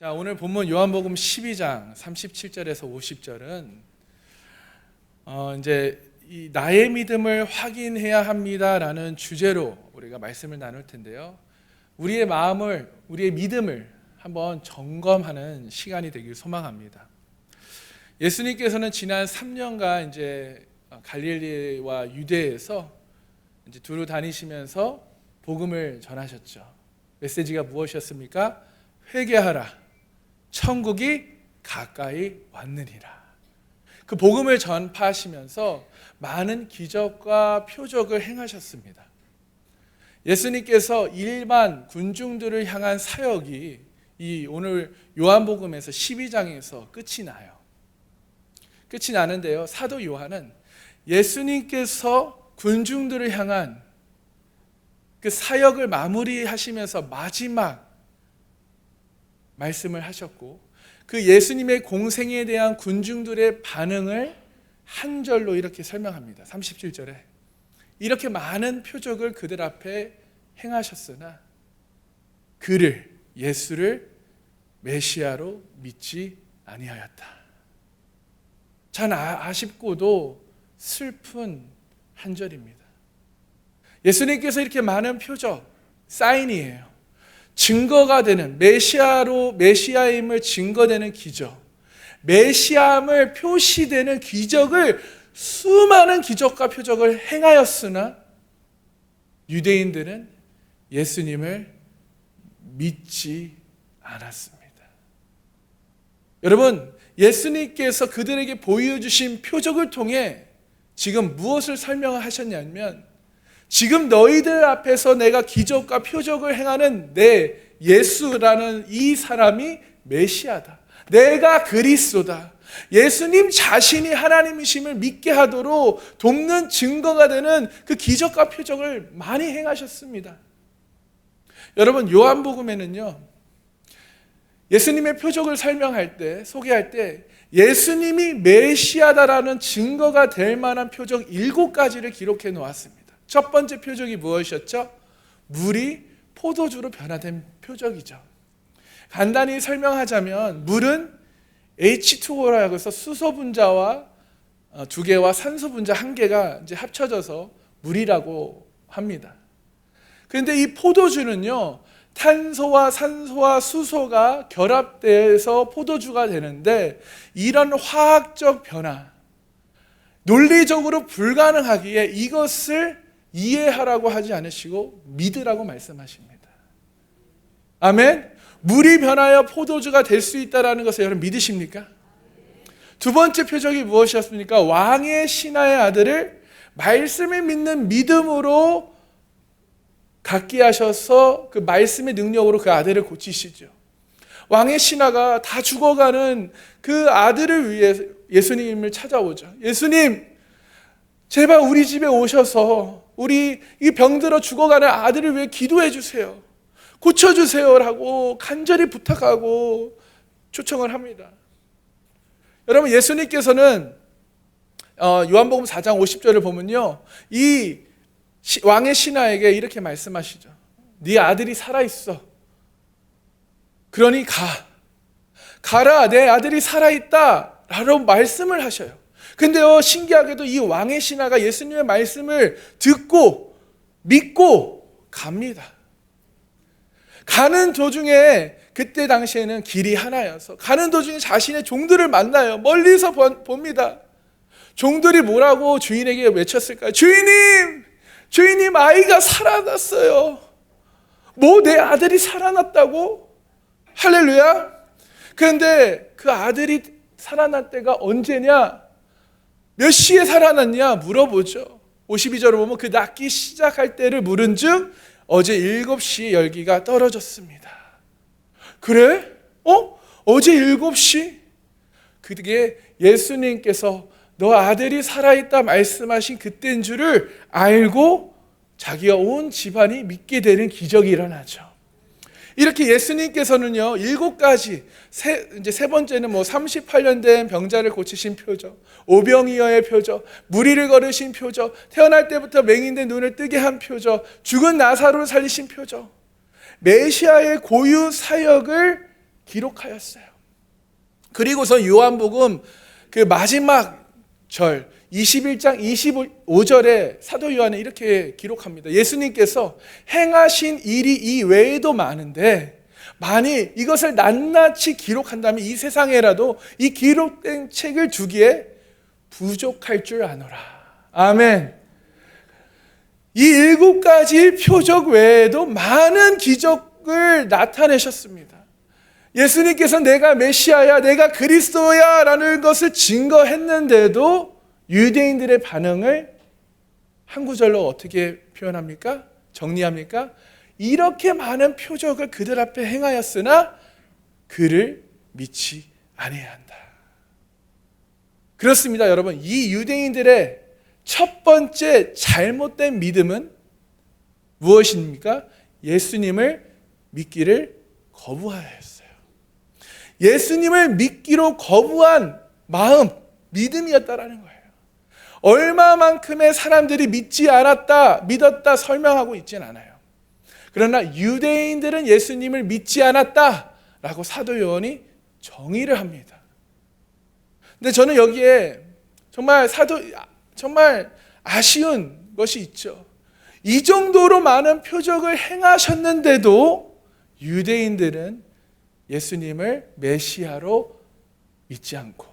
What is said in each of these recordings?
자, 오늘 본문 요한복음 12장 37절에서 50절은 이제 이 나의 믿음을 확인해야 합니다라는 주제로 우리가 말씀을 나눌 텐데요. 우리의 마음을, 우리의 믿음을 한번 점검하는 시간이 되길 소망합니다. 예수님께서는 지난 3년간 이제 갈릴리와 유대에서 이제 두루 다니시면서 복음을 전하셨죠. 메시지가 무엇이었습니까? 회개하라. 천국이 가까이 왔느니라. 그 복음을 전파하시면서 많은 기적과 표적을 행하셨습니다. 예수님께서 일반 군중들을 향한 사역이 이 오늘 요한복음에서 12장에서 끝이 나요. 끝이 나는데요. 사도 요한은 예수님께서 군중들을 향한 그 사역을 마무리하시면서 마지막 말씀을 하셨고, 그 예수님의 공생에 대한 군중들의 반응을 한 절로 이렇게 설명합니다. 37절에 이렇게 많은 표적을 그들 앞에 행하셨으나 그를, 예수를 메시아로 믿지 아니하였다. 참 아쉽고도 슬픈 한 절입니다. 예수님께서 이렇게 많은 표적, 사인이에요. 증거가 되는, 메시아임을 증거되는 기적, 메시아임을 표시되는 기적을, 수많은 기적과 표적을 행하였으나 유대인들은 예수님을 믿지 않았습니다. 여러분, 예수님께서 그들에게 보여주신 표적을 통해 지금 무엇을 설명하셨냐면, 지금 너희들 앞에서 내가 기적과 표적을 행하는 내 예수라는 이 사람이 메시아다. 내가 그리스도다. 예수님 자신이 하나님이심을 믿게 하도록 돕는 증거가 되는 그 기적과 표적을 많이 행하셨습니다. 여러분, 요한복음에는요, 예수님의 표적을 설명할 때, 소개할 때 예수님이 메시아다라는 증거가 될 만한 표적 7가지를 기록해 놓았습니다. 첫 번째 표적이 무엇이었죠? 물이 포도주로 변화된 표적이죠. 간단히 설명하자면 물은 H2O라고 해서 수소 분자와 2개와 산소 분자 1개가 이제 합쳐져서 물이라고 합니다. 그런데 이 포도주는요, 탄소와 산소와 수소가 결합돼서 포도주가 되는데, 이런 화학적 변화, 논리적으로 불가능하기에 이것을 이해하라고 하지 않으시고 믿으라고 말씀하십니다. 아멘. 물이 변하여 포도주가 될 수 있다는 것을 여러분 믿으십니까? 두 번째 표적이 무엇이었습니까? 왕의 신하의 아들을 말씀을 믿는 믿음으로 갖게 하셔서 그 말씀의 능력으로 그 아들을 고치시죠. 왕의 신하가 다 죽어가는 그 아들을 위해 예수님을 찾아오죠. 예수님, 제발 우리 집에 오셔서 우리 이 병들어 죽어가는 아들을 위해 기도해 주세요. 고쳐주세요라고 간절히 부탁하고 초청을 합니다. 여러분, 예수님께서는 요한복음 4장 50절을 보면요, 이 왕의 신하에게 이렇게 말씀하시죠. 네 아들이 살아있어. 그러니 가라, 내 아들이 살아있다 라고 말씀을 하셔요. 근데요, 신기하게도 이 왕의 신하가 예수님의 말씀을 듣고 믿고 갑니다. 가는 도중에, 그때 당시에는 길이 하나여서 가는 도중에 자신의 종들을 만나요. 멀리서 봅니다. 종들이 뭐라고 주인에게 외쳤을까요? 주인님, 아이가 살아났어요. 뭐, 내 아들이 살아났다고? 할렐루야. 그런데 그 아들이 살아날 때가 언제냐? 몇 시에 살아났냐 물어보죠. 52절을 보면 그 낫기 시작할 때를 물은즉 어제 7시 열기가 떨어졌습니다. 그래? 어제 7시? 그게 예수님께서 너 아들이 살아있다 말씀하신 그때인 줄을 알고 자기와 온 집안이 믿게 되는 기적이 일어나죠. 이렇게 예수님께서는요, 7가지, 이제 세 번째는 38년 된 병자를 고치신 표적, 오병이어의 표적, 무리를 걸으신 표적, 태어날 때부터 맹인된 눈을 뜨게 한 표적, 죽은 나사로를 살리신 표적, 메시아의 고유 사역을 기록하였어요. 그리고서 요한복음 그 마지막 절 21장 25절에 사도 요한은 이렇게 기록합니다. 예수님께서 행하신 일이 이 외에도 많은데 만일 이것을 낱낱이 기록한다면 이 세상에라도 이 기록된 책을 두기에 부족할 줄 아노라. 아멘. 이 7가지 표적 외에도 많은 기적을 나타내셨습니다. 예수님께서 내가 메시아야, 내가 그리스도야 라는 것을 증거했는데도 유대인들의 반응을 한 구절로 어떻게 표현합니까? 정리합니까? 이렇게 많은 표적을 그들 앞에 행하였으나 그를 믿지 아니해야 한다. 그렇습니다, 여러분. 이 유대인들의 첫 번째 잘못된 믿음은 무엇입니까? 예수님을 믿기를 거부하였어요. 예수님을 믿기로 거부한 마음, 믿음이었다라는 거예요. 얼마만큼의 사람들이 믿지 않았다, 믿었다 설명하고 있진 않아요. 그러나 유대인들은 예수님을 믿지 않았다라고 사도 요한이 정의를 합니다. 근데 저는 여기에 정말 아쉬운 것이 있죠. 이 정도로 많은 표적을 행하셨는데도 유대인들은 예수님을 메시아로 믿지 않고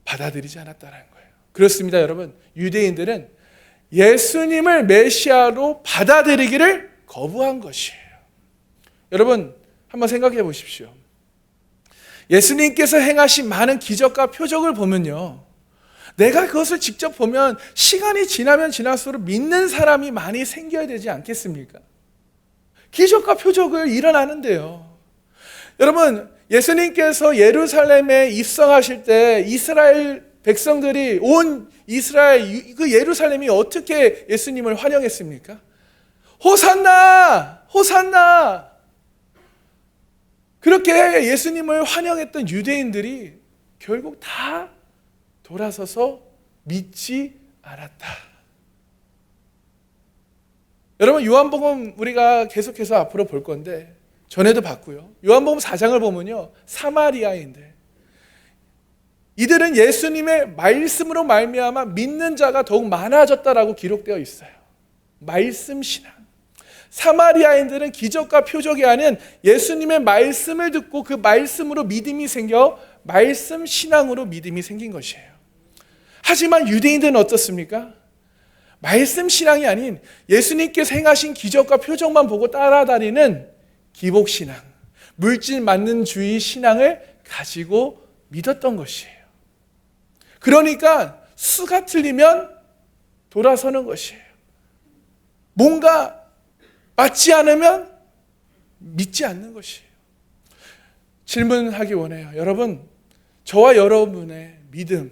받아들이지 않았다는 거예요. 그렇습니다, 여러분. 유대인들은 예수님을 메시아로 받아들이기를 거부한 것이에요. 여러분, 한번 생각해 보십시오. 예수님께서 행하신 많은 기적과 표적을 보면요, 내가 그것을 직접 보면 시간이 지나면 지날수록 믿는 사람이 많이 생겨야 되지 않겠습니까? 기적과 표적을 일어나는데요. 여러분, 예수님께서 예루살렘에 입성하실 때 이스라엘 백성들이 온 이스라엘 그 예루살렘이 어떻게 예수님을 환영했습니까? 호산나! 호산나! 그렇게 예수님을 환영했던 유대인들이 결국 다 돌아서서 믿지 않았다. 여러분, 요한복음 우리가 계속해서 앞으로 볼 건데 전에도 봤고요. 요한복음 4장을 보면요, 사마리아인들, 이들은 예수님의 말씀으로 말미암아 믿는 자가 더욱 많아졌다라고 기록되어 있어요. 말씀 신앙. 사마리아인들은 기적과 표적이 아닌 예수님의 말씀을 듣고 그 말씀으로 믿음이 생겨 말씀 신앙으로 믿음이 생긴 것이에요. 하지만 유대인들은 어떻습니까? 말씀 신앙이 아닌 예수님께서 행하신 기적과 표적만 보고 따라다니는 기복 신앙, 물질 만능주의 신앙을 가지고 믿었던 것이에요. 그러니까 수가 틀리면 돌아서는 것이에요. 뭔가 맞지 않으면 믿지 않는 것이에요. 질문하기 원해요. 여러분, 저와 여러분의 믿음,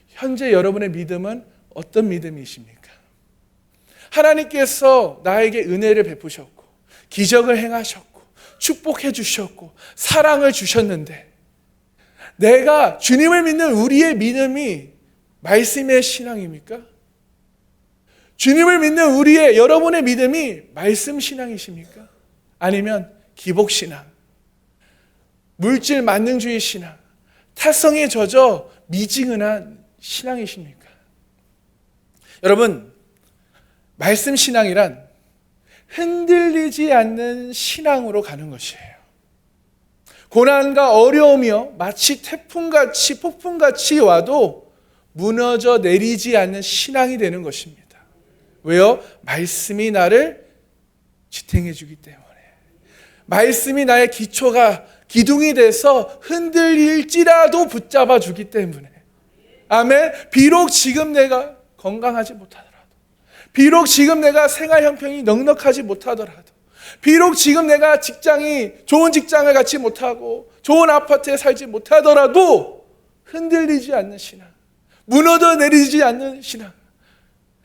현재 여러분의 믿음은 어떤 믿음이십니까? 하나님께서 나에게 은혜를 베푸셨고 기적을 행하셨고 축복해 주셨고 사랑을 주셨는데 내가 주님을 믿는 우리의 믿음이 말씀의 신앙입니까? 주님을 믿는 우리의 여러분의 믿음이 말씀 신앙이십니까? 아니면 기복 신앙, 물질 만능주의 신앙, 타성에 젖어 미지근한 신앙이십니까? 여러분, 말씀 신앙이란 흔들리지 않는 신앙으로 가는 것이에요. 고난과 어려움이요 마치 태풍같이 폭풍같이 와도 무너져 내리지 않는 신앙이 되는 것입니다. 왜요? 말씀이 나를 지탱해 주기 때문에. 말씀이 나의 기둥이 돼서 흔들릴지라도 붙잡아 주기 때문에. 아멘. 비록 지금 내가 건강하지 못하더라도, 비록 지금 내가 생활 형편이 넉넉하지 못하더라도, 비록 지금 내가 좋은 직장을 갖지 못하고 좋은 아파트에 살지 못하더라도 흔들리지 않는 신앙, 무너져 내리지 않는 신앙,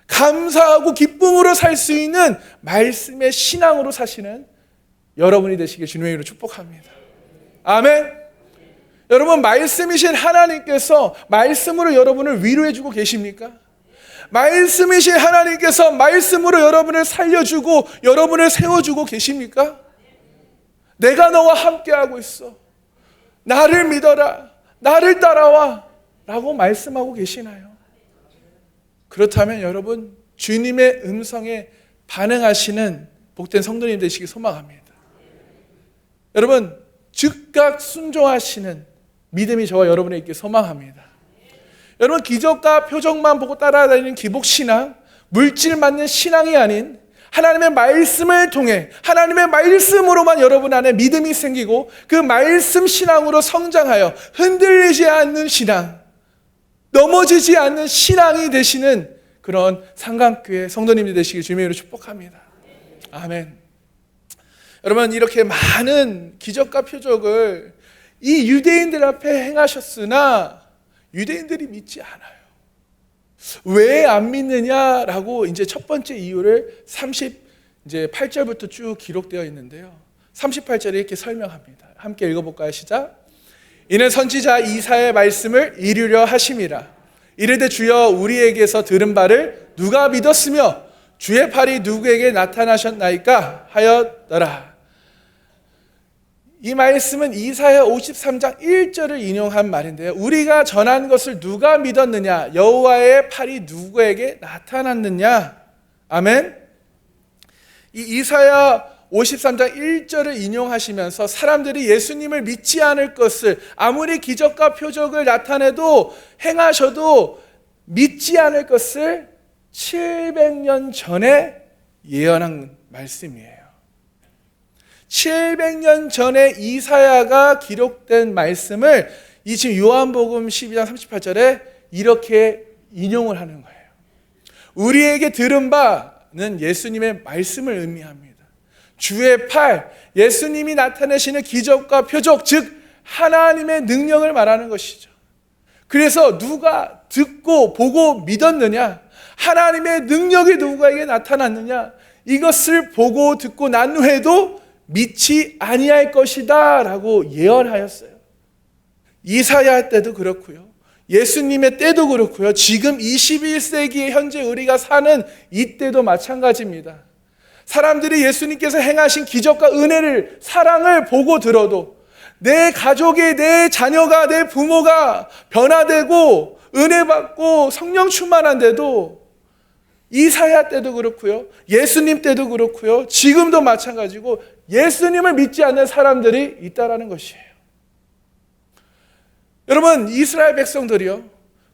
감사하고 기쁨으로 살 수 있는 말씀의 신앙으로 사시는 여러분이 되시길 주님의 이름으로 축복합니다. 아멘. 여러분, 말씀이신 하나님께서 말씀으로 여러분을 위로해 주고 계십니까? 말씀이신 하나님께서 말씀으로 여러분을 살려주고 여러분을 세워주고 계십니까? 내가 너와 함께하고 있어. 나를 믿어라. 나를 따라와. 라고 말씀하고 계시나요? 그렇다면 여러분, 주님의 음성에 반응하시는 복된 성도님 되시기 소망합니다. 여러분, 즉각 순종하시는 믿음이 저와 여러분에 있길 소망합니다. 여러분, 기적과 표적만 보고 따라다니는 기복신앙, 물질 맞는 신앙이 아닌 하나님의 말씀을 통해 하나님의 말씀으로만 여러분 안에 믿음이 생기고 그 말씀 신앙으로 성장하여 흔들리지 않는 신앙, 넘어지지 않는 신앙이 되시는 그런 상강교회 성도님들 되시길 주님의 이름으로 축복합니다. 아멘. 여러분, 이렇게 많은 기적과 표적을 이 유대인들 앞에 행하셨으나 유대인들이 믿지 않아요. 왜 안 믿느냐라고 이제 첫 번째 이유를 38절부터 쭉 기록되어 있는데요. 38절에 이렇게 설명합니다. 함께 읽어볼까요? 시작. 이는 선지자 이사야의 말씀을 이루려 하심이라. 이르되 주여 우리에게서 들은 바를 누가 믿었으며 주의 팔이 누구에게 나타나셨나이까 하였더라. 이 말씀은 이사야 53장 1절을 인용한 말인데요. 우리가 전한 것을 누가 믿었느냐? 여호와의 팔이 누구에게 나타났느냐? 아멘. 이 이사야 53장 1절을 인용하시면서 사람들이 예수님을 믿지 않을 것을 아무리 기적과 표적을 나타내도 행하셔도 믿지 않을 것을 700년 전에 예언한 말씀이에요. 700년 전에 이사야가 기록된 말씀을 이 지금 요한복음 12장 38절에 이렇게 인용을 하는 거예요. 우리에게 들은 바는 예수님의 말씀을 의미합니다. 주의 팔, 예수님이 나타내시는 기적과 표적, 즉 하나님의 능력을 말하는 것이죠. 그래서 누가 듣고 보고 믿었느냐? 하나님의 능력이 누구에게 나타났느냐? 이것을 보고 듣고 난 후에도 믿지 아니할 것이다 라고 예언하였어요. 이사야 때도 그렇고요, 예수님의 때도 그렇고요, 지금 21세기에 현재 우리가 사는 이때도 마찬가지입니다. 사람들이 예수님께서 행하신 기적과 은혜를, 사랑을 보고 들어도 내 가족이, 내 자녀가, 내 부모가 변화되고 은혜 받고 성령 충만한데도 이사야 때도 그렇고요, 예수님 때도 그렇고요, 지금도 마찬가지고 예수님을 믿지 않는 사람들이 있다라는 것이에요. 여러분, 이스라엘 백성들이요,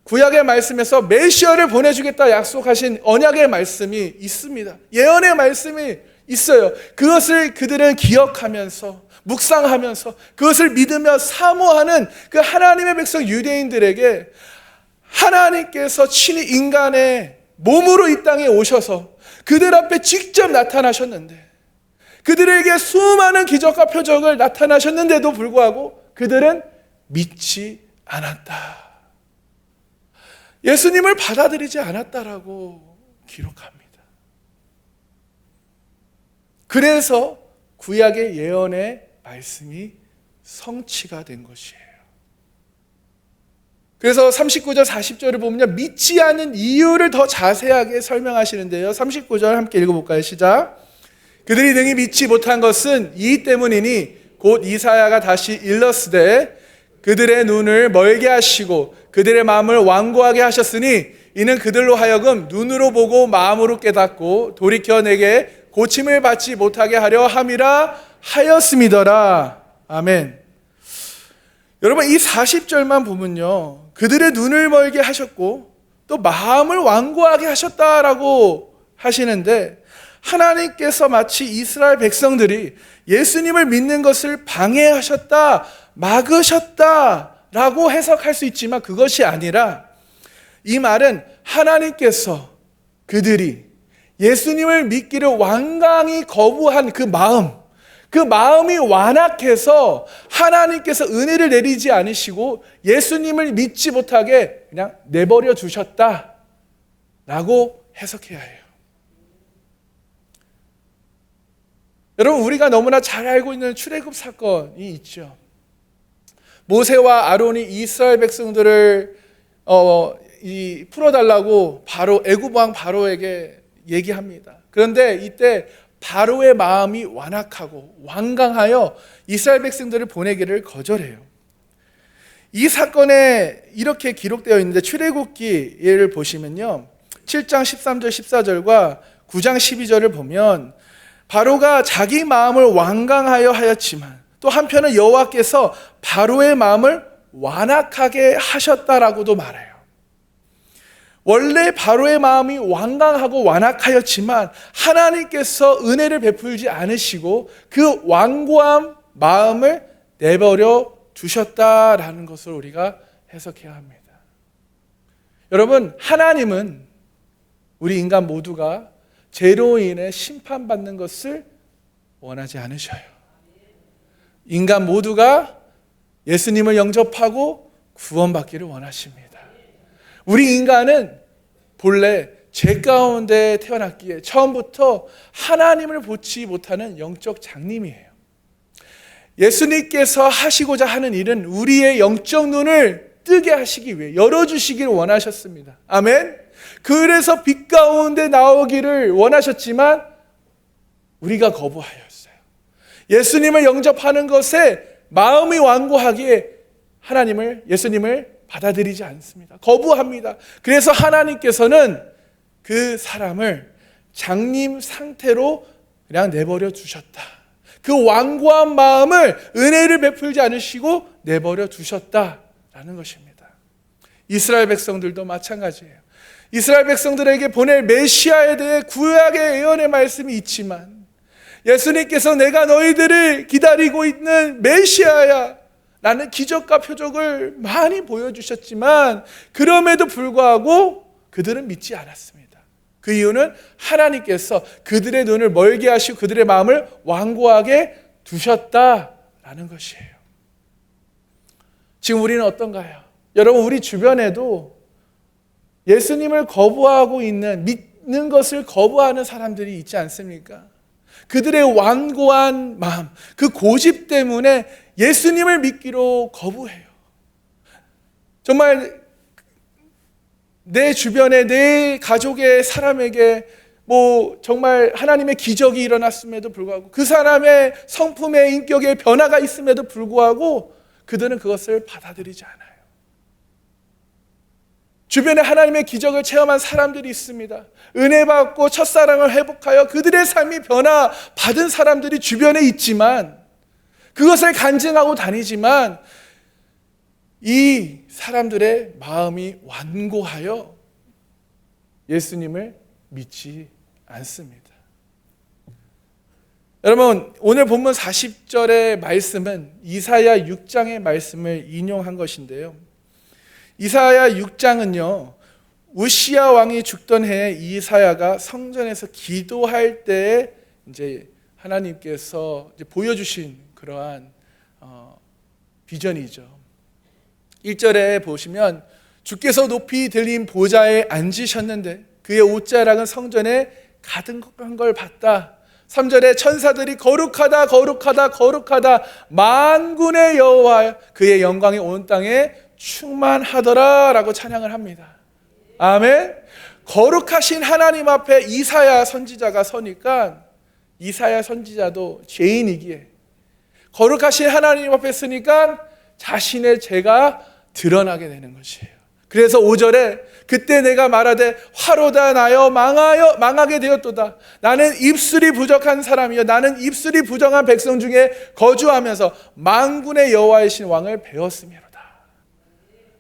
구약의 말씀에서 메시아를 보내주겠다 약속하신 언약의 말씀이 있습니다. 예언의 말씀이 있어요. 그것을 그들은 기억하면서 묵상하면서 그것을 믿으며 사모하는 그 하나님의 백성 유대인들에게 하나님께서 친히 인간의 몸으로 이 땅에 오셔서 그들 앞에 직접 나타나셨는데, 그들에게 수많은 기적과 표적을 나타나셨는데도 불구하고 그들은 믿지 않았다. 예수님을 받아들이지 않았다라고 기록합니다. 그래서 구약의 예언의 말씀이 성취가 된 것이에요. 그래서 39절 40절을 보면 믿지 않는 이유를 더 자세하게 설명하시는데요. 39절 함께 읽어볼까요? 시작. 그들이 능히 믿지 못한 것은 이 때문이니 곧 이사야가 다시 일렀으되 그들의 눈을 멀게 하시고 그들의 마음을 완고하게 하셨으니 이는 그들로 하여금 눈으로 보고 마음으로 깨닫고 돌이켜 내게 고침을 받지 못하게 하려 함이라 하였음이더라. 아멘. 여러분, 이 40절만 보면요, 그들의 눈을 멀게 하셨고 또 마음을 완고하게 하셨다라고 하시는데, 하나님께서 마치 이스라엘 백성들이 예수님을 믿는 것을 방해하셨다, 막으셨다라고 해석할 수 있지만 그것이 아니라, 이 말은 하나님께서 그들이 예수님을 믿기를 완강히 거부한 그 마음이 완악해서 하나님께서 은혜를 내리지 않으시고 예수님을 믿지 못하게 그냥 내버려 두셨다라고 해석해야 해요. 여러분, 우리가 너무나 잘 알고 있는 출애굽 사건이 있죠. 모세와 아론이 이스라엘 백성들을 풀어달라고 바로 애굽 왕 바로에게 얘기합니다. 그런데 이때 바로의 마음이 완악하고 완강하여 이스라엘 백성들을 보내기를 거절해요. 이 사건에 이렇게 기록되어 있는데 출애굽기를 보시면요, 7장 13절 14절과 9장 12절을 보면 바로가 자기 마음을 완강하여 하였지만 또 한편은 여호와께서 바로의 마음을 완악하게 하셨다라고도 말해요. 원래 바로의 마음이 완강하고 완악하였지만 하나님께서 은혜를 베풀지 않으시고 그 완고한 마음을 내버려 두셨다라는 것을 우리가 해석해야 합니다. 여러분, 하나님은 우리 인간 모두가 죄로 인해 심판받는 것을 원하지 않으셔요. 인간 모두가 예수님을 영접하고 구원받기를 원하십니다. 우리 인간은 본래 죄 가운데 태어났기에 처음부터 하나님을 보지 못하는 영적 장님이에요. 예수님께서 하시고자 하는 일은 우리의 영적 눈을 뜨게 하시기 위해 열어주시기를 원하셨습니다. 아멘. 그래서 빛 가운데 나오기를 원하셨지만 우리가 거부하였어요. 예수님을 영접하는 것에 마음이 완고하기에 예수님을 받아들이지 않습니다. 거부합니다. 그래서 하나님께서는 그 사람을 장님 상태로 그냥 내버려 두셨다. 그 완고한 마음을 은혜를 베풀지 않으시고 내버려 두셨다라는 것입니다. 이스라엘 백성들도 마찬가지예요. 이스라엘 백성들에게 보낼 메시아에 대해 구약의 예언의 말씀이 있지만 예수님께서 내가 너희들을 기다리고 있는 메시아야 라는 기적과 표적을 많이 보여주셨지만 그럼에도 불구하고 그들은 믿지 않았습니다. 그 이유는 하나님께서 그들의 눈을 멀게 하시고 그들의 마음을 완고하게 두셨다라는 것이에요. 지금 우리는 어떤가요? 여러분, 우리 주변에도 예수님을 거부하고 믿는 것을 거부하는 사람들이 있지 않습니까? 그들의 완고한 마음, 그 고집 때문에 예수님을 믿기로 거부해요. 정말 내 주변에 내 가족의 사람에게 정말 하나님의 기적이 일어났음에도 불구하고 그 사람의 성품의 인격의 변화가 있음에도 불구하고 그들은 그것을 받아들이지 않아요. 주변에 하나님의 기적을 체험한 사람들이 있습니다. 은혜 받고 첫사랑을 회복하여 그들의 삶이 변화받은 사람들이 주변에 있지만 그것을 간증하고 다니지만 이 사람들의 마음이 완고하여 예수님을 믿지 않습니다. 여러분, 오늘 본문 40절의 말씀은 이사야 6장의 말씀을 인용한 것인데요. 이사야 6장은요, 우시야 왕이 죽던 해에 이사야가 성전에서 기도할 때에 이제 하나님께서 이제 보여주신 그러한 비전이죠. 1절에 보시면 주께서 높이 들린 보좌에 앉으셨는데 그의 옷자락은 성전에 가득한 걸 봤다. 3절에 천사들이 거룩하다 거룩하다 거룩하다 만군의 여호와 그의 영광이 온 땅에 충만하더라 라고 찬양을 합니다. 아멘. 거룩하신 하나님 앞에 이사야 선지자가 서니까 이사야 선지자도 죄인이기에 거룩하신 하나님 앞에 서니까 자신의 죄가 드러나게 되는 것이에요. 그래서 5절에 그때 내가 말하되 화로다 나여 망하게 되었도다. 나는 입술이 부족한 사람이요 나는 입술이 부정한 백성 중에 거주하면서 만군의 여호와이신 왕을 배웠음이로다.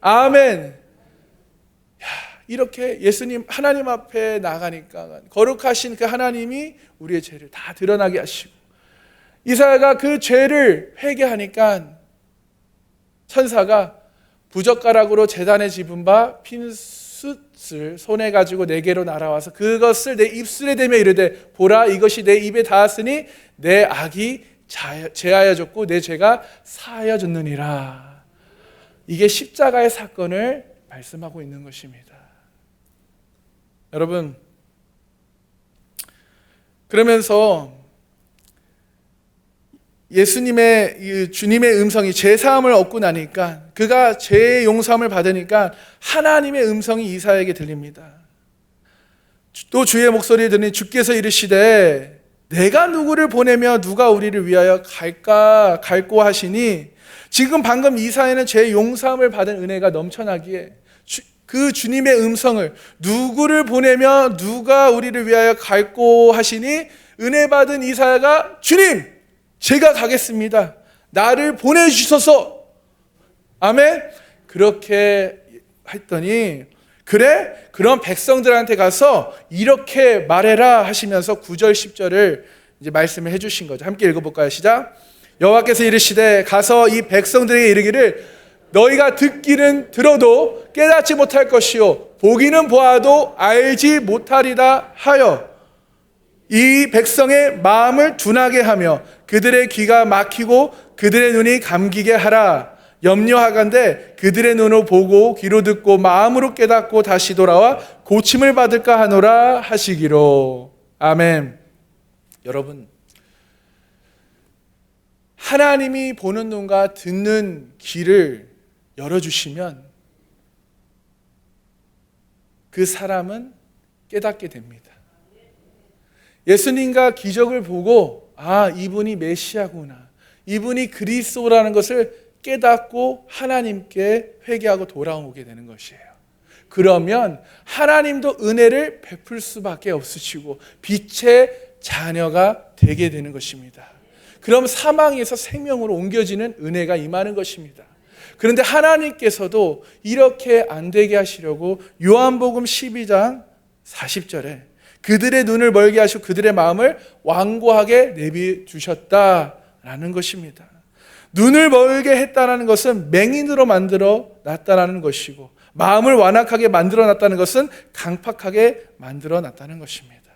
아멘. 이렇게 예수님 하나님 앞에 나가니까 거룩하신 그 하나님이 우리의 죄를 다 드러나게 하시고 이사야가 그 죄를 회개하니까 천사가 부젓가락으로 제단에 집은 바 핀숫을 손에 가지고 내게로 날아와서 그것을 내 입술에 대며 이르되 보라 이것이 내 입에 닿았으니 내 악이 제하여졌고 내 죄가 사하여졌느니라. 이게 십자가의 사건을 말씀하고 있는 것입니다. 여러분, 그러면서 주님의 음성이 죄사함을 얻고 나니까 그가 죄의 용서함을 받으니까 하나님의 음성이 이사야에게 들립니다. 또 주의 목소리를 들으니 주께서 이르시되 내가 누구를 보내며 누가 우리를 위하여 갈고 하시니, 지금 방금 이사야는 죄 용서함을 받은 은혜가 넘쳐나기에 그 주님의 음성을, 누구를 보내며 누가 우리를 위하여 갈고 하시니, 은혜 받은 이사야가 주님, 제가 가겠습니다. 나를 보내주셔서. 아멘. 그렇게 했더니, 그래? 그럼 백성들한테 가서 이렇게 말해라 하시면서 9절 10절을 이제 말씀을 해주신 거죠. 함께 읽어볼까요? 시작. 여호와께서 이르시되 가서 이 백성들에게 이르기를 너희가 듣기는 들어도 깨닫지 못할 것이요 보기는 보아도 알지 못하리라 하여 이 백성의 마음을 둔하게 하며 그들의 귀가 막히고 그들의 눈이 감기게 하라. 염려하건대 그들의 눈으로 보고 귀로 듣고 마음으로 깨닫고 다시 돌아와 고침을 받을까 하노라 하시기로. 아멘. 여러분, 하나님이 보는 눈과 듣는 귀를 열어주시면 그 사람은 깨닫게 됩니다. 예수님과 기적을 보고 이분이 메시아구나, 이분이 그리스도라는 것을 깨닫고 하나님께 회개하고 돌아오게 되는 것이에요. 그러면 하나님도 은혜를 베풀 수밖에 없으시고 빛의 자녀가 되게 되는 것입니다. 그럼 사망에서 생명으로 옮겨지는 은혜가 임하는 것입니다. 그런데 하나님께서도 이렇게 안 되게 하시려고 요한복음 12장 40절에 그들의 눈을 멀게 하시고 그들의 마음을 완고하게 내비두셨다라는 것입니다. 눈을 멀게 했다는 것은 맹인으로 만들어 놨다는 것이고, 마음을 완악하게 만들어 놨다는 것은 강팍하게 만들어 놨다는 것입니다.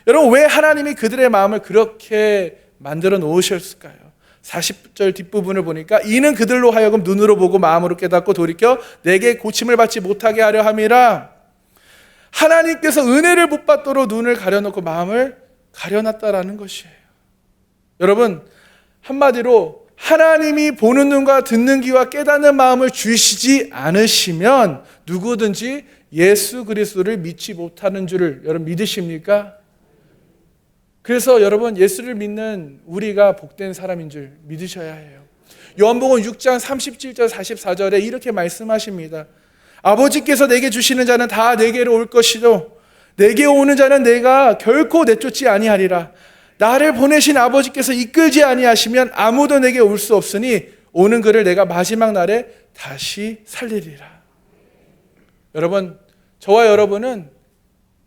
여러분, 왜 하나님이 그들의 마음을 그렇게 만들어 놓으셨을까요? 40절 뒷부분을 보니까 이는 그들로 하여금 눈으로 보고 마음으로 깨닫고 돌이켜 내게 고침을 받지 못하게 하려 함이라. 하나님께서 은혜를 못 받도록 눈을 가려놓고 마음을 가려놨다라는 것이에요. 여러분, 한마디로 하나님이 보는 눈과 듣는 귀와 깨닫는 마음을 주시지 않으시면 누구든지 예수 그리스도를 믿지 못하는 줄을 여러분 믿으십니까? 그래서 여러분, 예수를 믿는 우리가 복된 사람인 줄 믿으셔야 해요. 요한복음 6장 37절 44절에 이렇게 말씀하십니다. 아버지께서 내게 주시는 자는 다 내게로 올 것이요 내게 오는 자는 내가 결코 내쫓지 아니하리라. 나를 보내신 아버지께서 이끌지 아니하시면 아무도 내게 올 수 없으니 오는 그를 내가 마지막 날에 다시 살리리라. 여러분, 저와 여러분은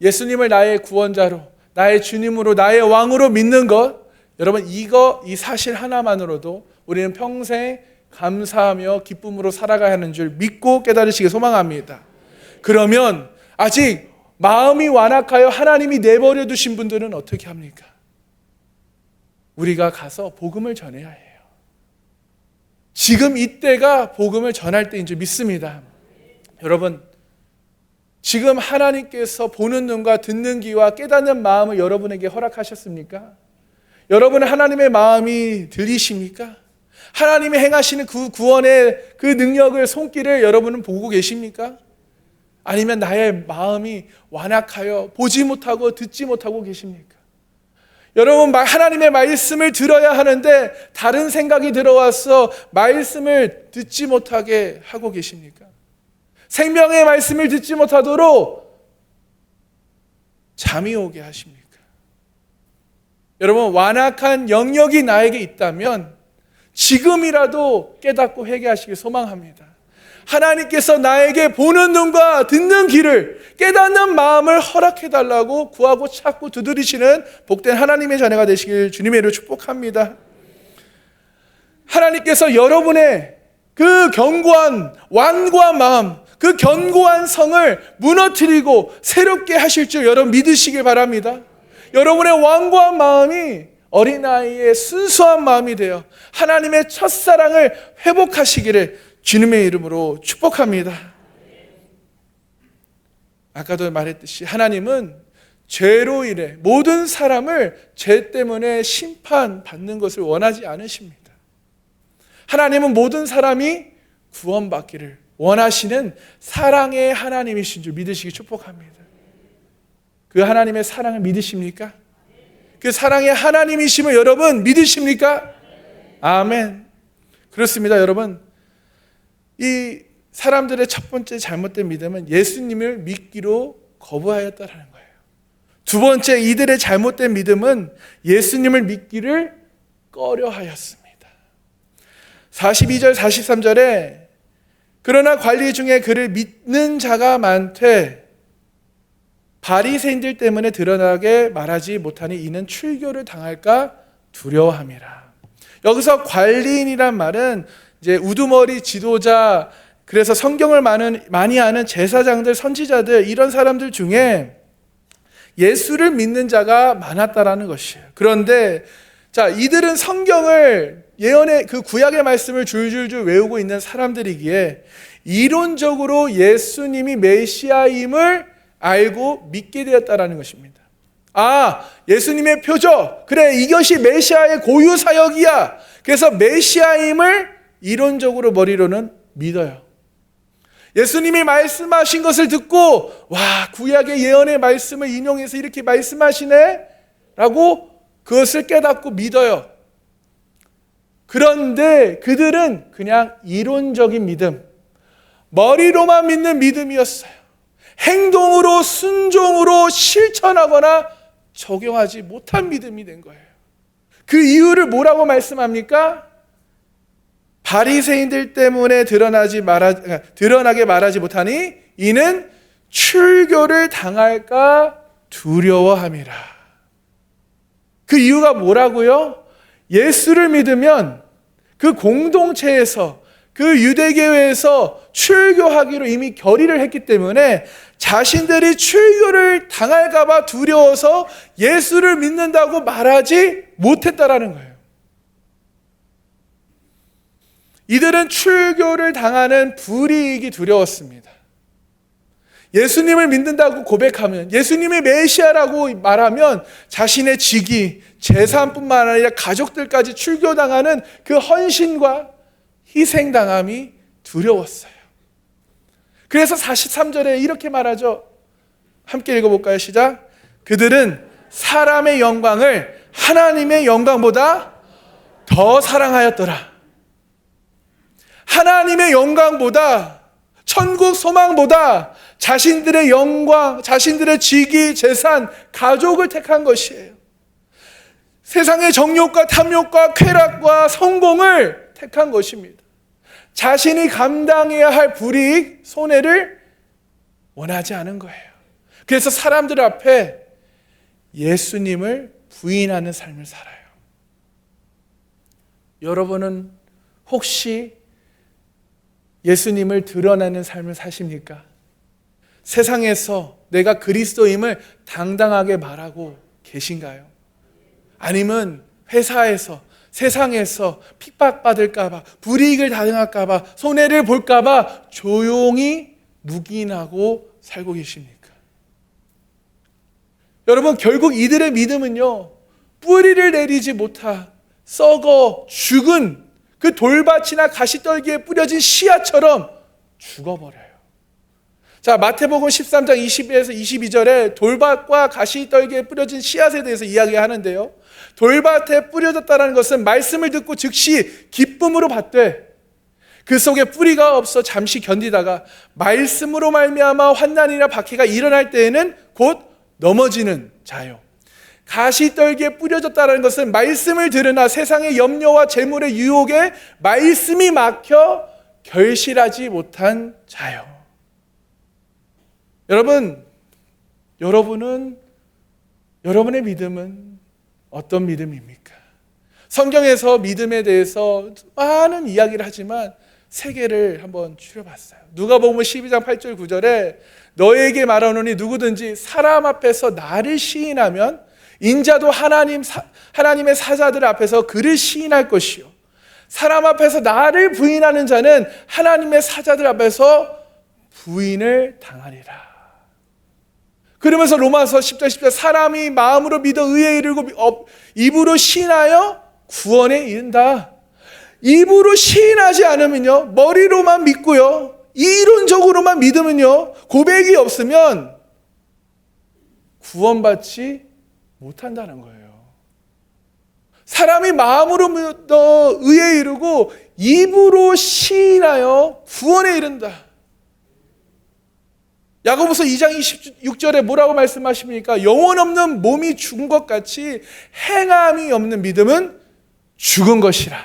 예수님을 나의 구원자로, 나의 주님으로, 나의 왕으로 믿는 것, 여러분, 이 사실 하나만으로도 우리는 평생 감사하며 기쁨으로 살아가야 하는 줄 믿고 깨달으시길 소망합니다. 그러면 아직 마음이 완악하여 하나님이 내버려 두신 분들은 어떻게 합니까? 우리가 가서 복음을 전해야 해요. 지금 이때가 복음을 전할 때인 줄 믿습니다. 여러분, 지금 하나님께서 보는 눈과 듣는 귀와 깨닫는 마음을 여러분에게 허락하셨습니까? 여러분은 하나님의 마음이 들리십니까? 하나님이 행하시는 그 구원의 그 능력을, 손길을 여러분은 보고 계십니까? 아니면 나의 마음이 완악하여 보지 못하고 듣지 못하고 계십니까? 여러분, 하나님의 말씀을 들어야 하는데 다른 생각이 들어와서 말씀을 듣지 못하게 하고 계십니까? 생명의 말씀을 듣지 못하도록 잠이 오게 하십니까? 여러분, 완악한 영역이 나에게 있다면 지금이라도 깨닫고 회개하시길 소망합니다. 하나님께서 나에게 보는 눈과 듣는 귀를, 깨닫는 마음을 허락해달라고 구하고 찾고 두드리시는 복된 하나님의 자녀가 되시길 주님의 이름으로 축복합니다. 하나님께서 여러분의 그 견고한 완고한 마음, 그 견고한 성을 무너뜨리고 새롭게 하실 줄 여러분 믿으시길 바랍니다. 여러분의 완고한 마음이 어린아이의 순수한 마음이 되어 하나님의 첫사랑을 회복하시기를 주님의 이름으로 축복합니다. 아까도 말했듯이 하나님은 죄로 인해 모든 사람을 죄 때문에 심판받는 것을 원하지 않으십니다. 하나님은 모든 사람이 구원받기를 원하시는 사랑의 하나님이신 줄 믿으시기 축복합니다. 그 하나님의 사랑을 믿으십니까? 그 사랑의 하나님이심을 여러분 믿으십니까? 아멘. 그렇습니다, 여러분. 이 사람들의 첫 번째 잘못된 믿음은 예수님을 믿기로 거부하였다라는 거예요. 두 번째, 이들의 잘못된 믿음은 예수님을 믿기를 꺼려하였습니다. 42절 43절에 그러나 관리 중에 그를 믿는 자가 많되 바리새인들 때문에 드러나게 말하지 못하니 이는 출교를 당할까 두려워함이라. 여기서 관리인이란 말은 이제 우두머리 지도자, 그래서 성경을 많이 아는 제사장들, 선지자들, 이런 사람들 중에 예수를 믿는 자가 많았다라는 것이에요. 그런데 자, 이들은 성경을, 예언의 그 구약의 말씀을 줄줄줄 외우고 있는 사람들이기에 이론적으로 예수님이 메시아임을 알고 믿게 되었다라는 것입니다. 아, 예수님의 표적, 그래, 이것이 메시아의 고유 사역이야. 그래서 메시아임을 이론적으로 머리로는 믿어요. 예수님이 말씀하신 것을 듣고 와, 구약의 예언의 말씀을 인용해서 이렇게 말씀하시네 라고 그것을 깨닫고 믿어요. 그런데 그들은 그냥 이론적인 믿음, 머리로만 믿는 믿음이었어요. 행동으로, 순종으로 실천하거나 적용하지 못한 믿음이 된 거예요. 그 이유를 뭐라고 말씀합니까? 바리새인들 때문에 드러나게 말하지 못하니 이는 출교를 당할까 두려워함이라. 그 이유가 뭐라고요? 예수를 믿으면 그 공동체에서, 그 유대교회에서 출교하기로 이미 결의를 했기 때문에 자신들이 출교를 당할까 봐 두려워서 예수를 믿는다고 말하지 못했다라는 거예요. 이들은 출교를 당하는 불이익이 두려웠습니다. 예수님을 믿는다고 고백하면, 예수님이 메시아라고 말하면 자신의 직위, 재산뿐만 아니라 가족들까지 출교당하는 그 헌신과 희생당함이 두려웠어요. 그래서 43절에 이렇게 말하죠. 함께 읽어볼까요? 시작. 그들은 사람의 영광을 하나님의 영광보다 더 사랑하였더라. 하나님의 영광보다, 천국 소망보다 자신들의 영광, 자신들의 직위, 재산, 가족을 택한 것이에요. 세상의 정욕과 탐욕과 쾌락과 성공을 택한 것입니다. 자신이 감당해야 할 불이익, 손해를 원하지 않은 거예요. 그래서 사람들 앞에 예수님을 부인하는 삶을 살아요. 여러분은 혹시 예수님을 드러내는 삶을 사십니까? 세상에서 내가 그리스도임을 당당하게 말하고 계신가요? 아니면 회사에서, 세상에서 핍박받을까 봐, 불이익을 당할까 봐, 손해를 볼까 봐 조용히 묵인하고 살고 계십니까? 여러분, 결국 이들의 믿음은요, 뿌리를 내리지 못하 썩어 죽은 그 돌밭이나 가시떨기에 뿌려진 씨앗처럼 죽어버려요. 자, 마태복음 13장 21에서 22절에 돌밭과 가시떨기에 뿌려진 씨앗에 대해서 이야기하는데요, 돌밭에 뿌려졌다는 것은 말씀을 듣고 즉시 기쁨으로 받되 그 속에 뿌리가 없어 잠시 견디다가 말씀으로 말미암아 환난이나 박해가 일어날 때에는 곧 넘어지는 자요. 가시떨기에 뿌려졌다는 것은 말씀을 들으나 세상의 염려와 재물의 유혹에 말씀이 막혀 결실하지 못한 자요. 여러분의 믿음은 어떤 믿음입니까? 성경에서 믿음에 대해서 많은 이야기를 하지만 세 개를 한번 추려봤어요. 누가복음 12장 8절 9절에 너에게 말하노니 누구든지 사람 앞에서 나를 시인하면 인자도 하나님의 사자들 앞에서 그를 시인할 것이요 사람 앞에서 나를 부인하는 자는 하나님의 사자들 앞에서 부인을 당하리라. 그러면서 로마서 10장 10절 사람이 마음으로 믿어 의에 이르고 입으로 시인하여 구원에 이른다. 입으로 시인하지 않으면요, 머리로만 믿고요, 이론적으로만 믿으면요, 고백이 없으면 구원받지 못한다는 거예요. 사람이 마음으로 믿어 의에 이르고 입으로 시인하여 구원에 이른다. 야고보서 2장 26절에 뭐라고 말씀하십니까? 영혼 없는 몸이 죽은 것 같이 행함이 없는 믿음은 죽은 것이라.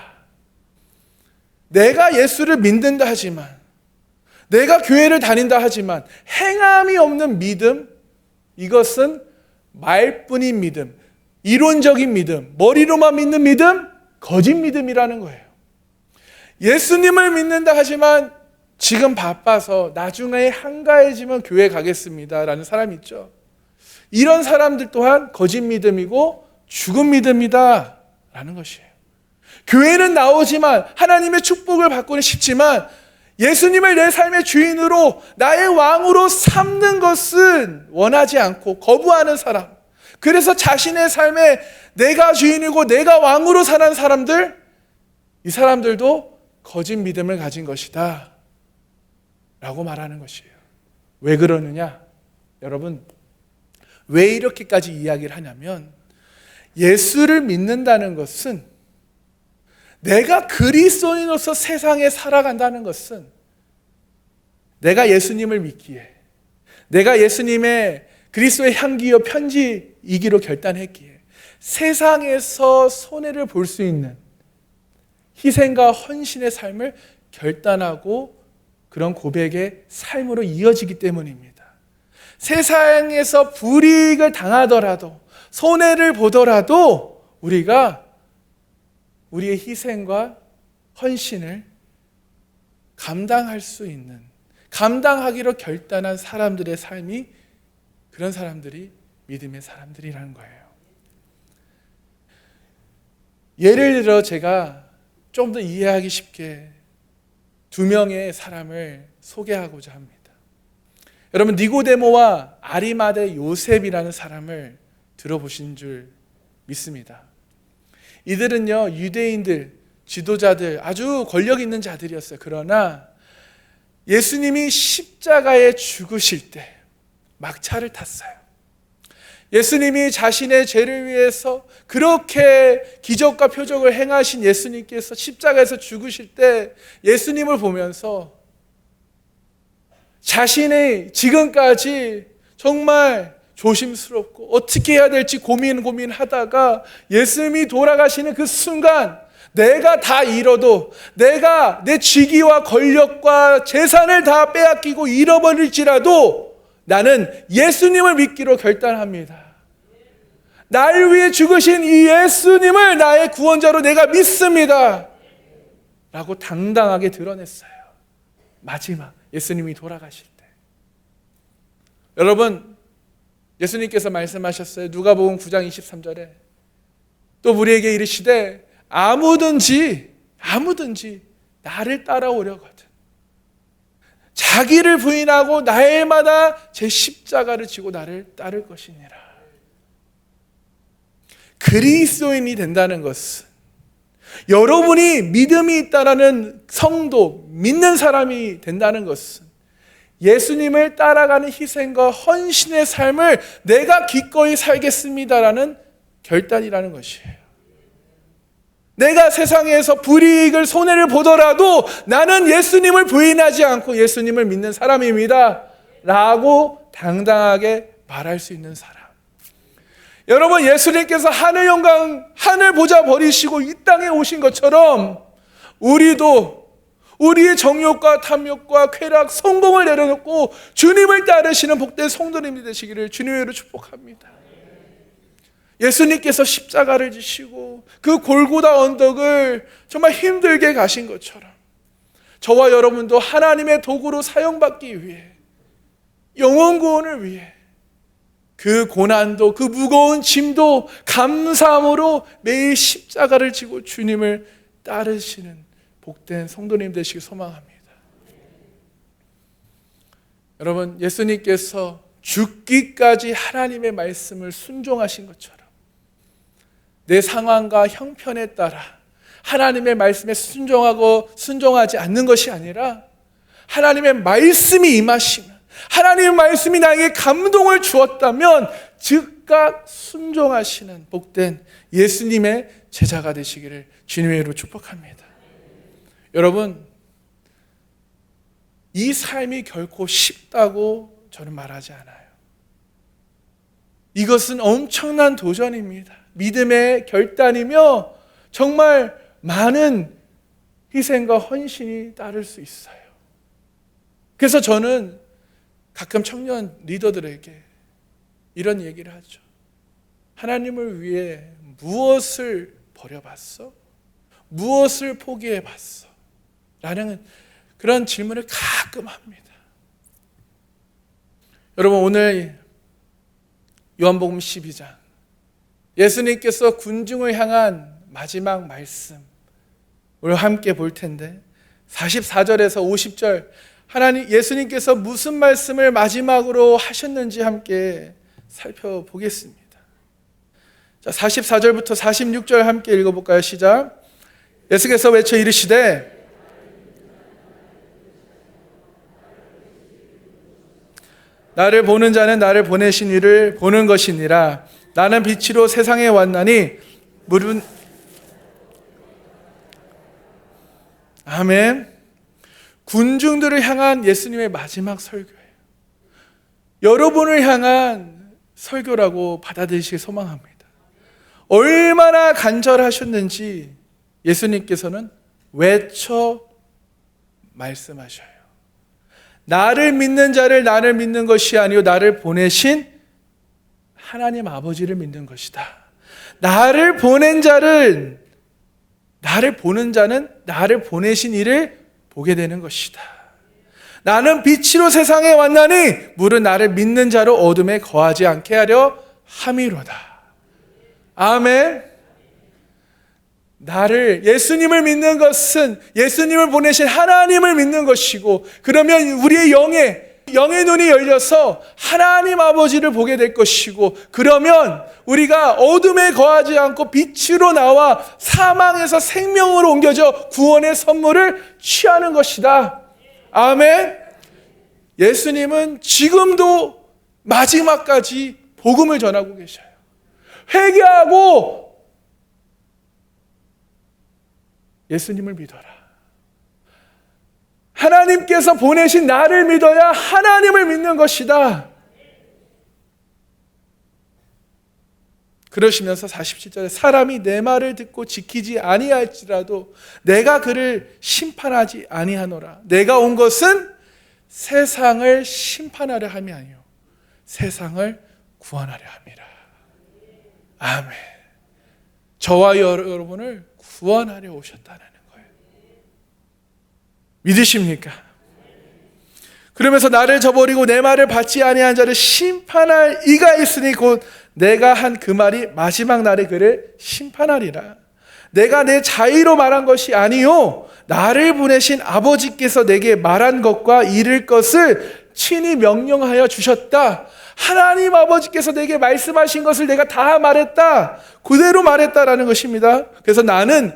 내가 예수를 믿는다 하지만, 내가 교회를 다닌다 하지만 행함이 없는 믿음, 이것은 말뿐인 믿음, 이론적인 믿음, 머리로만 믿는 믿음, 거짓 믿음이라는 거예요. 예수님을 믿는다 하지만 지금 바빠서 나중에 한가해지면 교회 가겠습니다 라는 사람 있죠. 이런 사람들 또한 거짓 믿음이고 죽은 믿음이다 라는 것이에요. 교회는 나오지만 하나님의 축복을 받고는 싶지만 예수님을 내 삶의 주인으로 나의 왕으로 삼는 것은 원하지 않고 거부하는 사람, 그래서 자신의 삶에 내가 주인이고 내가 왕으로 사는 사람들, 이 사람들도 거짓 믿음을 가진 것이다 라고 말하는 것이에요. 왜 그러느냐? 여러분, 왜 이렇게까지 이야기를 하냐면, 예수를 믿는다는 것은, 내가 그리스도인으로서 세상에 살아간다는 것은, 내가 예수님을 믿기에, 내가 예수님의 그리스도의 향기요 편지이기로 결단했기에 세상에서 손해를 볼 수 있는 희생과 헌신의 삶을 결단하고 그런 고백의 삶으로 이어지기 때문입니다. 세상에서 불이익을 당하더라도, 손해를 보더라도 우리가 우리의 희생과 헌신을 감당할 수 있는, 감당하기로 결단한 사람들의 삶이, 그런 사람들이 믿음의 사람들이라는 거예요. 예를 들어 제가 좀 더 이해하기 쉽게 두 명의 사람을 소개하고자 합니다. 여러분, 니고데모와 아리마대 요셉이라는 사람을 들어보신 줄 믿습니다. 이들은요, 유대인들, 지도자들, 아주 권력 있는 자들이었어요. 그러나 예수님이 십자가에 죽으실 때 막차를 탔어요. 예수님이 자신의 죄를 위해서 그렇게 기적과 표적을 행하신 예수님께서 십자가에서 죽으실 때 예수님을 보면서 자신의 지금까지 정말 조심스럽고 어떻게 해야 될지 고민하다가 예수님이 돌아가시는 그 순간, 내가 다 잃어도, 내가 내 직위와 권력과 재산을 다 빼앗기고 잃어버릴지라도 나는 예수님을 믿기로 결단합니다. 날 위해 죽으신 이 예수님을 나의 구원자로 내가 믿습니다 라고 당당하게 드러냈어요. 마지막 예수님이 돌아가실 때. 여러분, 예수님께서 말씀하셨어요. 누가복음 9장 23절에 또 우리에게 이르시되 아무든지 나를 따라오려거든 자기를 부인하고 날마다 제 십자가를 지고 나를 따를 것이니라. 그리스도인이 된다는 것은 여러분이 믿음이 있다라는 성도, 믿는 사람이 된다는 것은 예수님을 따라가는 희생과 헌신의 삶을 내가 기꺼이 살겠습니다라는 결단이라는 것이에요. 내가 세상에서 불이익을, 손해를 보더라도 나는 예수님을 부인하지 않고 예수님을 믿는 사람입니다 라고 당당하게 말할 수 있는 사람. 여러분, 예수님께서 하늘 영광, 하늘 보좌 버리시고 이 땅에 오신 것처럼 우리도 우리의 정욕과 탐욕과 쾌락, 성공을 내려놓고 주님을 따르시는 복된 성도님이 되시기를 주님으로 축복합니다. 예수님께서 십자가를 지시고 그 골고다 언덕을 정말 힘들게 가신 것처럼 저와 여러분도 하나님의 도구로 사용받기 위해, 영혼 구원을 위해 그 고난도, 그 무거운 짐도 감사함으로 매일 십자가를 지고 주님을 따르시는 복된 성도님 되시길 소망합니다. 여러분, 예수님께서 죽기까지 하나님의 말씀을 순종하신 것처럼 내 상황과 형편에 따라 하나님의 말씀에 순종하고 순종하지 않는 것이 아니라 하나님의 말씀이 임하시면, 하나님의 말씀이 나에게 감동을 주었다면 즉각 순종하시는 복된 예수님의 제자가 되시기를 주님의 이름으로 축복합니다. 여러분, 이 삶이 결코 쉽다고 저는 말하지 않아요. 이것은 엄청난 도전입니다. 믿음의 결단이며 정말 많은 희생과 헌신이 따를 수 있어요. 그래서 저는 가끔 청년 리더들에게 이런 얘기를 하죠. 하나님을 위해 무엇을 버려봤어? 무엇을 포기해봤어? 라는 그런 질문을 가끔 합니다. 여러분, 오늘 요한복음 12장 예수님께서 군중을 향한 마지막 말씀 우리 함께 볼 텐데 44절에서 50절 예수님께서 무슨 말씀을 마지막으로 하셨는지 함께 살펴보겠습니다. 자, 44절부터 46절 함께 읽어볼까요? 시작. 예수께서 외쳐 이르시되 나를 보는 자는 나를 보내신 이를 보는 것이니라. 나는 빛으로 세상에 왔나니 물은 아멘. 군중들을 향한 예수님의 마지막 설교예요. 여러분을 향한 설교라고 받아들이시길 소망합니다. 얼마나 간절하셨는지 예수님께서는 외쳐 말씀하셔요. 나를 믿는 자를 나를 믿는 것이 아니요 나를 보내신 하나님 아버지를 믿는 것이다. 나를 보낸 자는 나를 보내신 이를 보게 되는 것이다. 나는 빛으로 세상에 왔나니 물은 나를 믿는 자로 어둠에 거하지 않게 하려 함이로다. 아멘. 예수님을 믿는 것은 예수님을 보내신 하나님을 믿는 것이고, 그러면 우리의 영의 눈이 열려서 하나님 아버지를 보게 될 것이고, 그러면 우리가 어둠에 거하지 않고 빛으로 나와 사망에서 생명으로 옮겨져 구원의 선물을 취하는 것이다. 아멘. 예수님은 지금도 마지막까지 복음을 전하고 계셔요. 회개하고 예수님을 믿어라. 하나님께서 보내신 나를 믿어야 하나님을 믿는 것이다. 그러시면서 47절에 사람이 내 말을 듣고 지키지 아니할지라도 내가 그를 심판하지 아니하노라. 내가 온 것은 세상을 심판하려 함이 아니요 세상을 구원하려 함이라. 아멘. 저와 여러분을 구원하려 오셨다는 거예요. 믿으십니까? 그러면서 나를 저버리고 내 말을 받지 아니한 자를 심판할 이가 있으니 곧 내가 한 그 말이 마지막 날에 그를 심판하리라. 내가 내 자의로 말한 것이 아니요 나를 보내신 아버지께서 내게 말한 것과 이를 것을 친히 명령하여 주셨다. 하나님 아버지께서 내게 말씀하신 것을 내가 다 말했다. 그대로 말했다라는 것입니다. 그래서 나는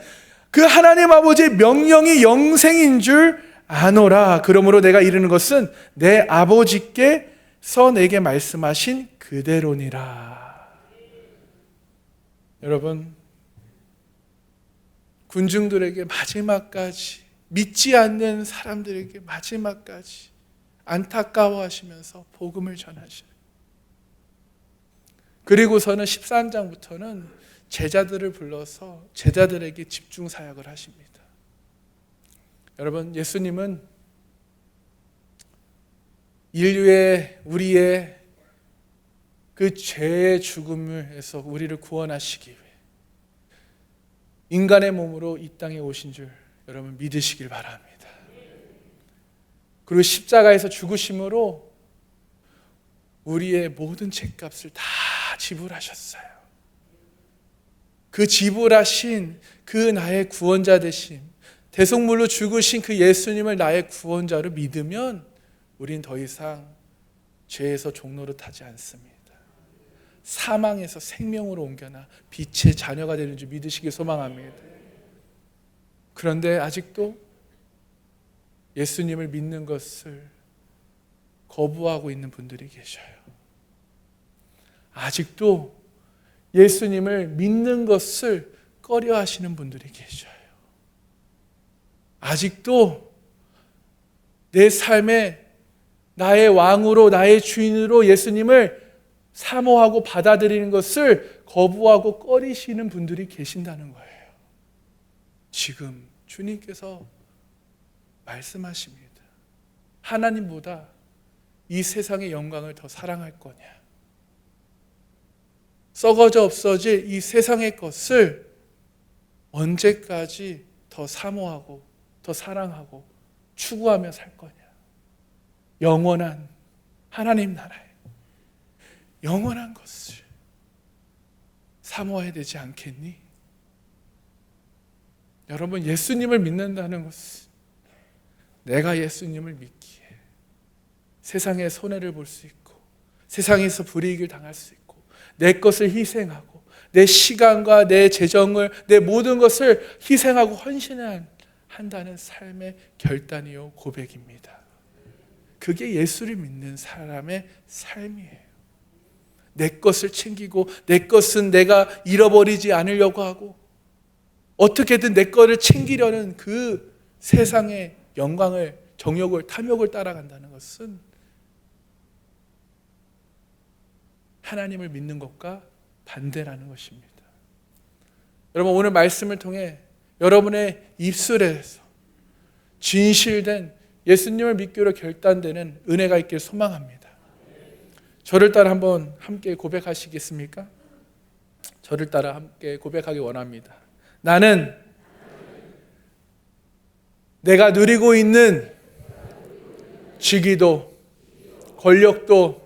그 하나님 아버지의 명령이 영생인 줄 아노라. 그러므로 내가 이르는 것은 내 아버지께서 내게 말씀하신 그대로니라. 여러분, 군중들에게 마지막까지, 믿지 않는 사람들에게 마지막까지 안타까워하시면서 복음을 전하셔요. 그리고서는 13장부터는 제자들을 불러서 제자들에게 집중 사역을 하십니다. 여러분, 예수님은 우리의 그 죄의 죽음에서 우리를 구원하시기 위해 인간의 몸으로 이 땅에 오신 줄 여러분 믿으시길 바랍니다. 그리고 십자가에서 죽으심으로 우리의 모든 죄값을 다 지불하셨어요. 그 지불하신 그 나의 구원자 되신 대속물로 죽으신 그 예수님을 나의 구원자로 믿으면 우린 더 이상 죄에서 종노릇하지 않습니다. 사망에서 생명으로 옮겨나 빛의 자녀가 되는 줄 믿으시길 소망합니다. 그런데 아직도 예수님을 믿는 것을 거부하고 있는 분들이 계셔요. 아직도 예수님을 믿는 것을 꺼려 하시는 분들이 계셔요. 아직도 내 삶에 나의 왕으로, 나의 주인으로 예수님을 사모하고 받아들이는 것을 거부하고 꺼리시는 분들이 계신다는 거예요. 지금 주님께서 말씀하십니다. 하나님보다 이 세상의 영광을 더 사랑할 거냐? 썩어져 없어질 이 세상의 것을 언제까지 더 사모하고 더 사랑하고 추구하며 살 거냐? 영원한 하나님 나라에 영원한 것을 사모해야 되지 않겠니? 여러분, 예수님을 믿는다는 것은 내가 예수님을 믿기에 세상의 손해를 볼 수 있고 세상에서 불이익을 당할 수 있고 내 것을 희생하고 내 시간과 내 재정을, 내 모든 것을 희생하고 헌신한다는 삶의 결단이요 고백입니다. 그게 예수를 믿는 사람의 삶이에요. 내 것을 챙기고 내 것은 내가 잃어버리지 않으려고 하고 어떻게든 내 것을 챙기려는 그 세상의 영광을, 정욕을, 탐욕을 따라간다는 것은 하나님을 믿는 것과 반대라는 것입니다. 여러분, 오늘 말씀을 통해 여러분의 입술에서 진실된 예수님을 믿기로 결단되는 은혜가 있길 소망합니다. 저를 따라 한번 함께 고백하시겠습니까? 저를 따라 함께 고백하기 원합니다. 나는 내가 누리고 있는 직위도 권력도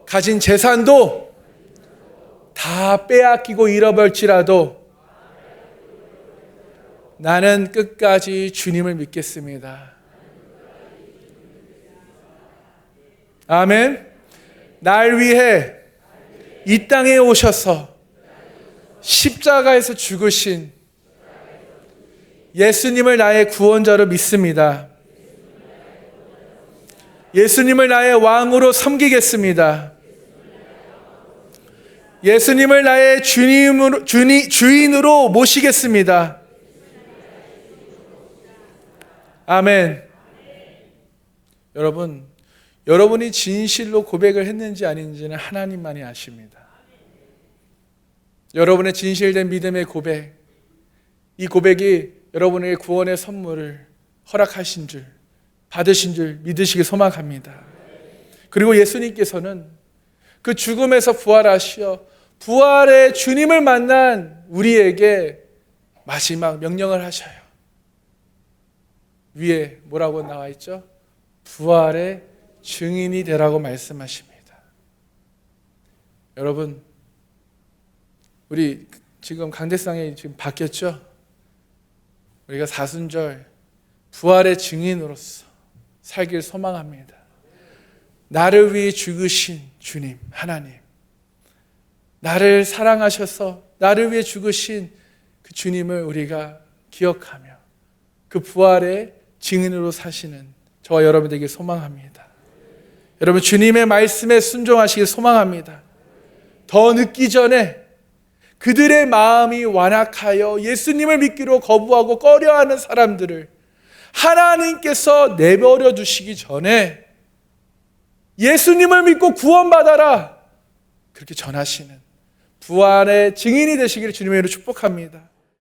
가진 재산도 다 빼앗기고 잃어버릴지라도 나는 끝까지 주님을 믿겠습니다. 아멘. 날 위해 이 땅에 오셔서 십자가에서 죽으신 예수님을 나의 구원자로 믿습니다. 예수님을 나의 왕으로 섬기겠습니다. 예수님을 나의 주인으로 모시겠습니다. 아멘. 여러분이 진실로 고백을 했는지 아닌지는 하나님만이 아십니다. 여러분의 진실된 믿음의 고백, 이 고백이 여러분에게 구원의 선물을 허락하신 줄, 받으신 줄 믿으시기 소망합니다. 그리고 예수님께서는 그 죽음에서 부활하시어 부활의 주님을 만난 우리에게 마지막 명령을 하셔요. 위에 뭐라고 나와 있죠? 부활의 증인이 되라고 말씀하십니다. 여러분, 우리 지금 강대상이 지금 바뀌었죠? 우리가 사순절 부활의 증인으로서 살길 소망합니다. 나를 위해 죽으신 주님, 하나님, 나를 사랑하셔서 나를 위해 죽으신 그 주님을 우리가 기억하며 그 부활의 증인으로 사시는 저와 여러분 되길 소망합니다. 여러분, 주님의 말씀에 순종하시길 소망합니다. 더 늦기 전에 그들의 마음이 완악하여 예수님을 믿기로 거부하고 꺼려하는 사람들을 하나님께서 내버려 두시기 전에 예수님을 믿고 구원받아라, 그렇게 전하시는 부활의 증인이 되시기를 주님의 이름으로 축복합니다.